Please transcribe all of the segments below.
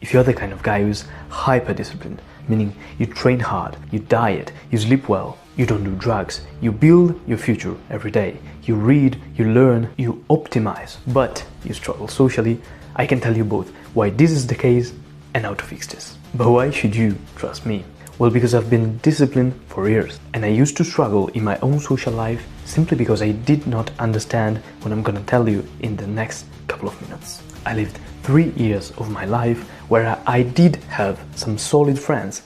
If you're the kind of guy who's hyper-disciplined, meaning you train hard, you diet, you sleep well, you don't do drugs, you build your future every day, you read, you learn, you optimize, but you struggle socially, I can tell you both why this is the case and how to fix this. But why should you trust me? Well, because I've been disciplined for years, and I used to struggle in my own social life simply because I did not understand what I'm gonna tell you in the next couple of minutes. I lived 3 years of my life where I did have some solid friends,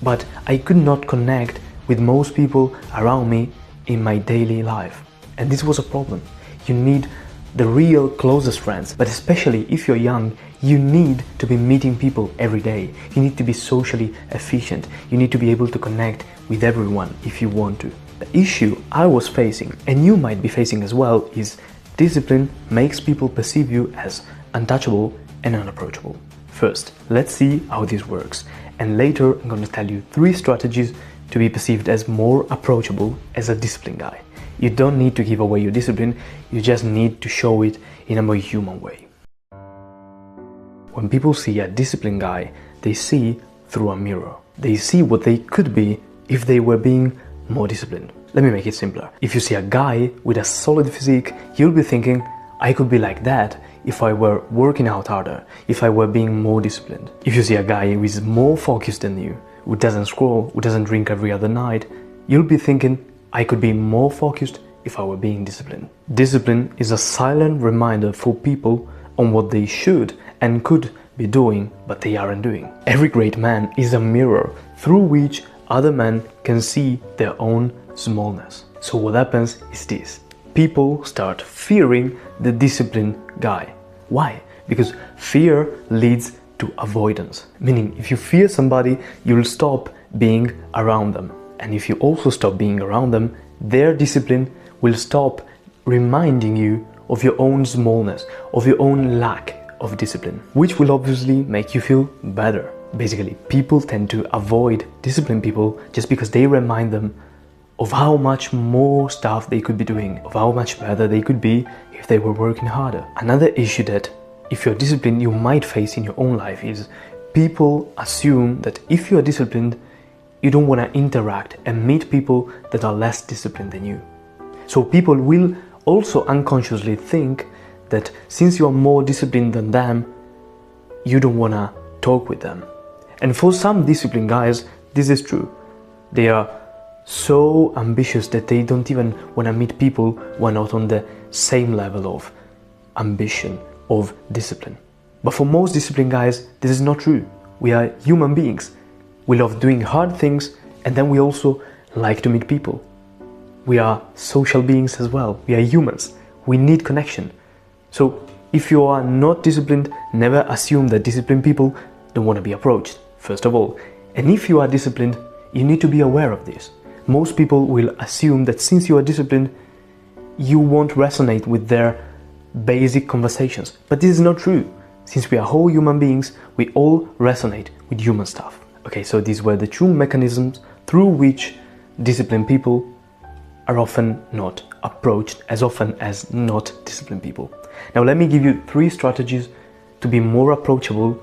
but I could not connect with most people around me in my daily life. And this was a problem. You need the real closest friends, but especially if you're young, you need to be meeting people every day. You need to be socially efficient. You need to be able to connect with everyone if you want to. The issue I was facing, and you might be facing as well, is discipline makes people perceive you as untouchable and unapproachable. First, let's see how this works, and later I'm going to tell you 3 strategies to be perceived as more approachable as a disciplined guy. You don't need to give away your discipline, you just need to show it in a more human way. When people see a disciplined guy, they see through a mirror. They see what they could be if they were being more disciplined. Let me make it simpler. If you see a guy with a solid physique, you'll be thinking, I could be like that if I were working out harder, if I were being more disciplined. If you see a guy who is more focused than you, who doesn't scroll, who doesn't drink every other night, you'll be thinking, I could be more focused if I were being disciplined. Discipline is a silent reminder for people on what they should and could be doing, but they aren't doing. Every great man is a mirror through which other men can see their own smallness. So what happens is this. People start fearing the disciplined guy. Why? Because fear leads to avoidance. Meaning, if you fear somebody, you'll stop being around them. And if you also stop being around them, their discipline will stop reminding you of your own smallness, of your own lack of discipline, which will obviously make you feel better. Basically, people tend to avoid disciplined people just because they remind them of how much more stuff they could be doing, of how much better they could be if they were working harder. Another issue that, if you're disciplined, you might face in your own life is people assume that if you're disciplined, you don't want to interact and meet people that are less disciplined than you. So people will also unconsciously think that since you're more disciplined than them, you don't want to talk with them. And for some disciplined guys, this is true. They are so ambitious that they don't even want to meet people who are not on the same level of ambition, of discipline. But for most disciplined guys, this is not true. We are human beings. We love doing hard things, and then we also like to meet people. We are social beings as well. We are humans. We need connection. So if you are not disciplined, never assume that disciplined people don't want to be approached, first of all. And if you are disciplined, you need to be aware of this. Most people will assume that since you are disciplined, you won't resonate with their basic conversations. But this is not true. Since we are whole human beings, we all resonate with human stuff. Okay, so these were the 2 mechanisms through which disciplined people are often not approached as often as not disciplined people. Now let me give you 3 strategies to be more approachable.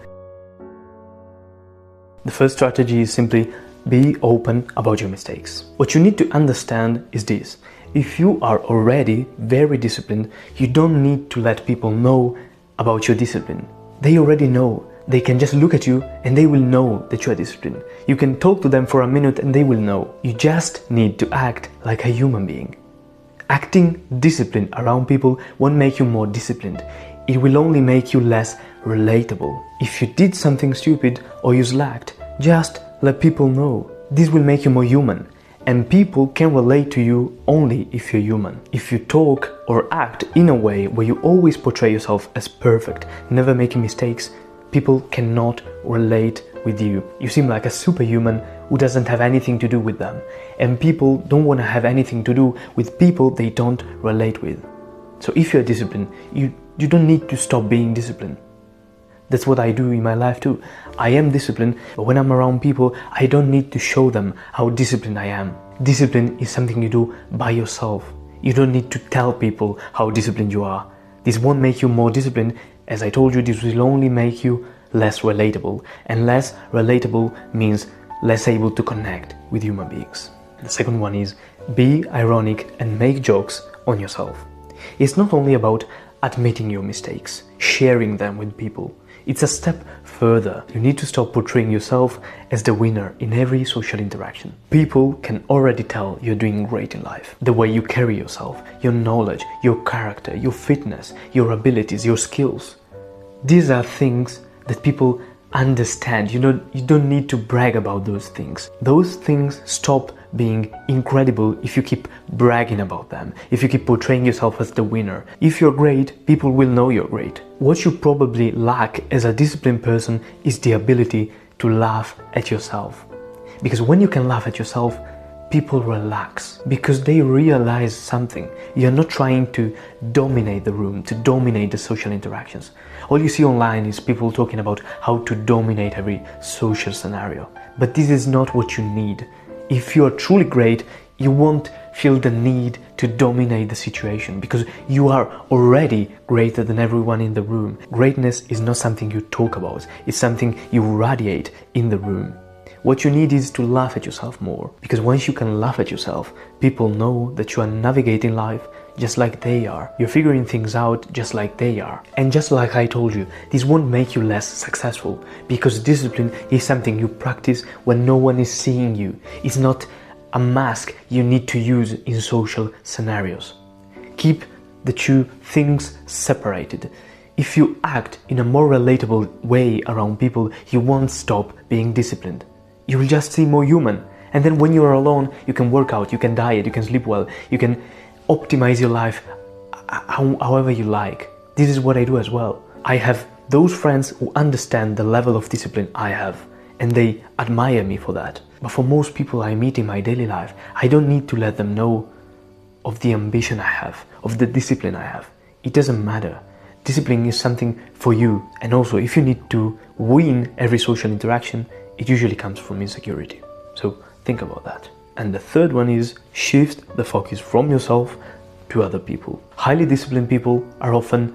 The first strategy is simply be open about your mistakes. What you need to understand is this. If you are already very disciplined, you don't need to let people know about your discipline. They already know. They can just look at you and they will know that you are disciplined. You can talk to them for a minute and they will know. You just need to act like a human being. Acting disciplined around people won't make you more disciplined. It will only make you less relatable. If you did something stupid or you slacked, just let people know. This will make you more human. And people can relate to you only if you're human. If you talk or act in a way where you always portray yourself as perfect, never making mistakes, people cannot relate with you. You seem like a superhuman who doesn't have anything to do with them. And people don't want to have anything to do with people they don't relate with. So if you're disciplined, you don't need to stop being disciplined. That's what I do in my life too. I am disciplined, but when I'm around people, I don't need to show them how disciplined I am. Discipline is something you do by yourself. You don't need to tell people how disciplined you are. This won't make you more disciplined. As I told you, this will only make you less relatable, and less relatable means less able to connect with human beings. The second one is be ironic and make jokes on yourself. It's not only about admitting your mistakes, sharing them with people. It's a step further. You need to stop portraying yourself as the winner in every social interaction. People can already tell you're doing great in life. The way you carry yourself, your knowledge, your character, your fitness, your abilities, your skills. These are things that people understand. You don't need to brag about those things. Those things stop being incredible if you keep bragging about them, if you keep portraying yourself as the winner. If you're great, people will know you're great. What you probably lack as a disciplined person is the ability to laugh at yourself. Because when you can laugh at yourself, people relax because they realize something. You're not trying to dominate the room, to dominate the social interactions. All you see online is people talking about how to dominate every social scenario. But this is not what you need. If you are truly great, you won't feel the need to dominate the situation because you are already greater than everyone in the room. Greatness is not something you talk about, it's something you radiate in the room. What you need is to laugh at yourself more, because once you can laugh at yourself, people know that you are navigating life just like they are. You're figuring things out just like they are. And just like I told you, this won't make you less successful, because discipline is something you practice when no one is seeing you. It's not a mask you need to use in social scenarios. Keep the two things separated. If you act in a more relatable way around people, you won't stop being disciplined. You will just seem more human. And then when you are alone, you can work out, you can diet, you can sleep well, you can optimize your life however you like. This is what I do as well. I have those friends who understand the level of discipline I have, and they admire me for that. But for most people I meet in my daily life, I don't need to let them know of the ambition I have, of the discipline I have. It doesn't matter. Discipline is something for you. And also, if you need to win every social interaction, it usually comes from insecurity. So think about that. And the third one is shift the focus from yourself to other people. Highly disciplined people are often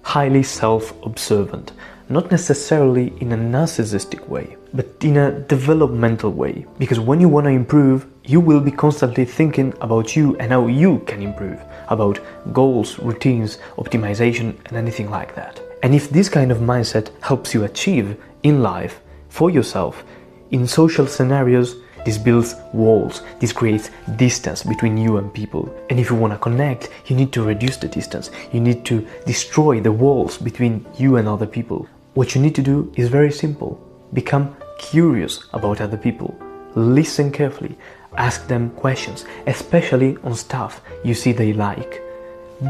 highly self-observant, not necessarily in a narcissistic way, but in a developmental way. Because when you want to improve, you will be constantly thinking about you and how you can improve, about goals, routines, optimization, and anything like that. And if this kind of mindset helps you achieve in life, for yourself, in social scenarios, this builds walls, this creates distance between you and people. And if you want to connect, you need to reduce the distance. You need to destroy the walls between you and other people. What you need to do is very simple. Become curious about other people. Listen carefully. Ask them questions, especially on stuff you see they like.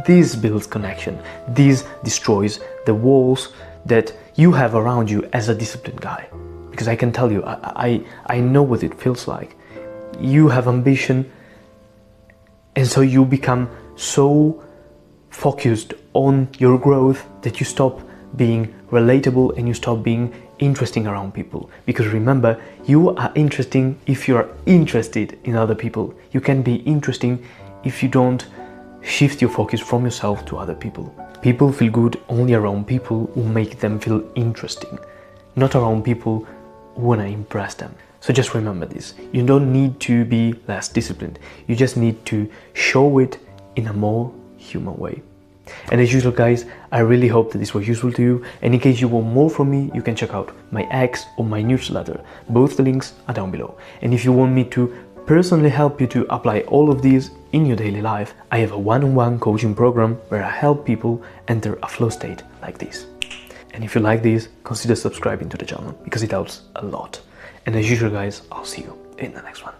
This builds connection. This destroys the walls that you have around you as a disciplined guy. Because I can tell you, I know what it feels like. You have ambition, and so you become so focused on your growth that you stop being relatable and you stop being interesting around people. Because remember, you are interesting if you are interested in other people. You can be interesting if you don't shift your focus from yourself to other people. People feel good only around people who make them feel interesting, not around people who want to impress them. So just remember this. You don't need to be less disciplined. You just need to show it in a more human way. And as usual, guys, I really hope that this was useful to you. And in case you want more from me, you can check out my X or my newsletter. Both the links are down below. And if you want me to personally help you to apply all of these in your daily life, I have a one-on-one coaching program where I help people enter a flow state like this. And if you like this, consider subscribing to the channel because it helps a lot. And as usual, guys, I'll see you in the next one.